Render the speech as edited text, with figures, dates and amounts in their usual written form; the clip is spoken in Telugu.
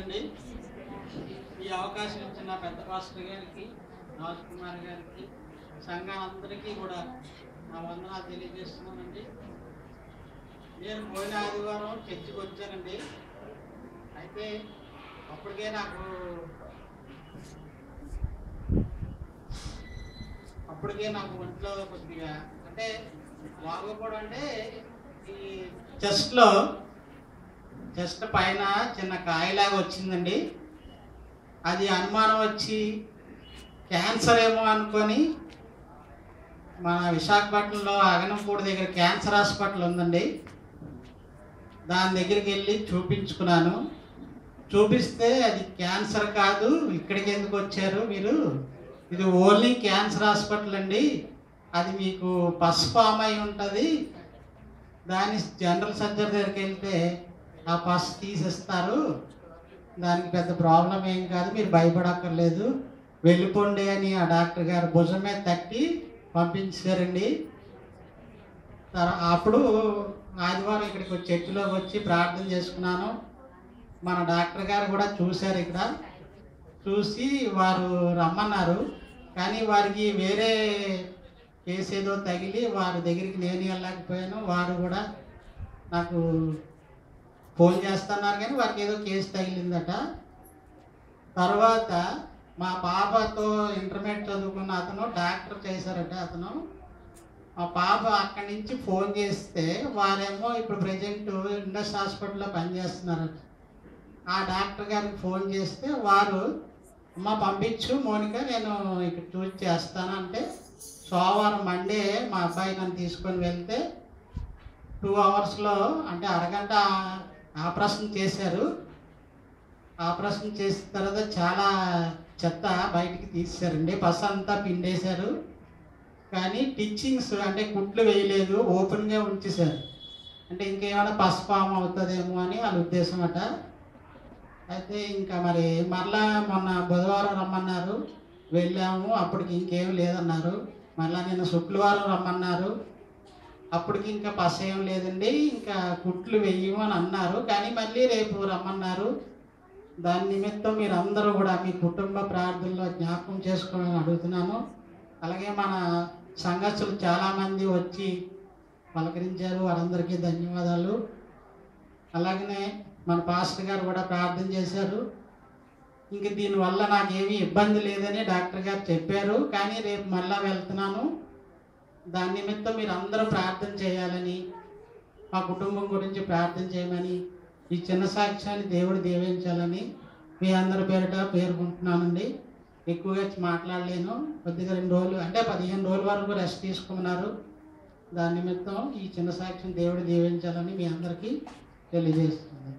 వందనాలండి. ఈ అవకాశం ఇచ్చిన పెద్ద పాస్టర్ గారికి, రాజ్ కుమార్ గారికి, సంఘాలందరికీ కూడా నా వందనాలు తెలియజేస్తున్నానండి. నేను పోయిన ఆదివారం చర్చికి వచ్చానండి. అయితే అప్పటికే నాకు ఒంట్లో కొద్దిగా అంటే బాగోపోవడం అంటే ఈ చెస్ట్ పైన చిన్న కాయలాగా వచ్చిందండి. అది అనుమానం వచ్చి క్యాన్సర్ ఏమో అనుకొని మన విశాఖపట్నంలో అగనంపూడి దగ్గర క్యాన్సర్ హాస్పిటల్ ఉందండి. దాని దగ్గరికి వెళ్ళి చూపించుకున్నాను. చూపిస్తే అది క్యాన్సర్ కాదు, ఇక్కడికి ఎందుకు వచ్చారు మీరు, ఇది ఓన్లీ క్యాన్సర్ హాస్పిటల్ అండి, అది మీకు పస్ ఫామ్ అయి ఉంటుంది, దాని జనరల్ సర్జరీ దగ్గరికి వెళ్తే ఆ పస్ తీసేస్తారు, దానికి పెద్ద ప్రాబ్లం ఏం కాదు, మీరు భయపడక్కర్లేదు, వెళ్ళిపోండి అని ఆ డాక్టర్ గారు భుజం మీద తట్టి పంపించారండి. అప్పుడు ఆదివారం ఇక్కడికి చర్చిలోకి వచ్చి ప్రార్థన చేసుకున్నాను. మన డాక్టర్ గారు కూడా చూశారు, ఇక్కడ చూసి వారు రమ్మన్నారు. కానీ వారికి వేరే కేసు ఏదో తగిలి వారి దగ్గరికి నేను వెళ్ళలేకపోయాను. వారు కూడా నాకు ఫోన్ చేస్తున్నారు, కానీ వారికి ఏదో కేసు తగిలిందట. తర్వాత మా పాపతో ఇంటర్మీడియట్ చదువుకున్న అతను డాక్టర్ చేశారట. అతను మా పాప అక్కడి నుంచి ఫోన్ చేస్తే వారేమో ఇప్పుడు ప్రజెంట్ ఇండస్ హాస్పిటల్లో పనిచేస్తున్నారట. ఆ డాక్టర్ గారికి ఫోన్ చేస్తే వారు అమ్మ పంపించు మోనిక, నేను ఇక్కడ చూసి చేస్తాను అంటే సోమవారం మండే మా అబ్బాయి నన్ను తీసుకొని వెళ్తే 2 అవర్స్లో అంటే అరగంట ఆపరేషన్ చేశారు. ఆపరేషన్ చేసిన తర్వాత చాలా చెత్త బయటికి తీసారండి, పస అంతా పిండేశారు. కానీ టిచ్చింగ్స్ అంటే కుట్లు వేయలేదు, ఓపెన్గా ఉంచేశారు. అంటే ఇంకేమైనా పసు ఫామ్ అవుతుందేమో అని వాళ్ళ ఉద్దేశం అట. అయితే ఇంకా మరి మరలా మొన్న బుధవారం రమ్మన్నారు, వెళ్ళాము, అప్పటికి ఇంకేం లేదన్నారు. మళ్ళీ నేను శుక్రవారం రమ్మన్నారు, అప్పటికి ఇంకా పస ఏం లేదండి, ఇంకా కుట్లు వెయ్యము అని అన్నారు. కానీ మళ్ళీ రేపు రమ్మన్నారు. దాని నిమిత్తం మీరు అందరూ కూడా మీ కుటుంబ ప్రార్థనలో జ్ఞాపకం చేసుకోవాలని అడుగుతున్నాను. అలాగే మన సంఘస్థులు చాలామంది వచ్చి పలకరించారు, వారందరికీ ధన్యవాదాలు. అలాగనే మన పాస్టర్ గారు కూడా ప్రార్థన చేశారు. ఇంక దీనివల్ల నాకేమీ ఇబ్బంది లేదని డాక్టర్ గారు చెప్పారు. కానీ రేపు మళ్ళా వెళ్తున్నాను, దాని నిమిత్తం మీరు అందరూ ప్రార్థన చేయాలని, మా కుటుంబం గురించి ప్రార్థన చేయమని, ఈ చిన్న సాక్ష్యాన్ని దేవుడు దీవించాలని మీ అందరి పేరిట పేర్కొంటున్నానండి. ఎక్కువగా మాట్లాడలేను, కొద్దిగా 2 రోజులు అంటే 15 రోజుల వరకు రెస్ట్ తీసుకున్నారు. దాని నిమిత్తం ఈ చిన్న సాక్ష్యం దేవుడు దీవించాలని మీ అందరికీ తెలియజేస్తున్నాను.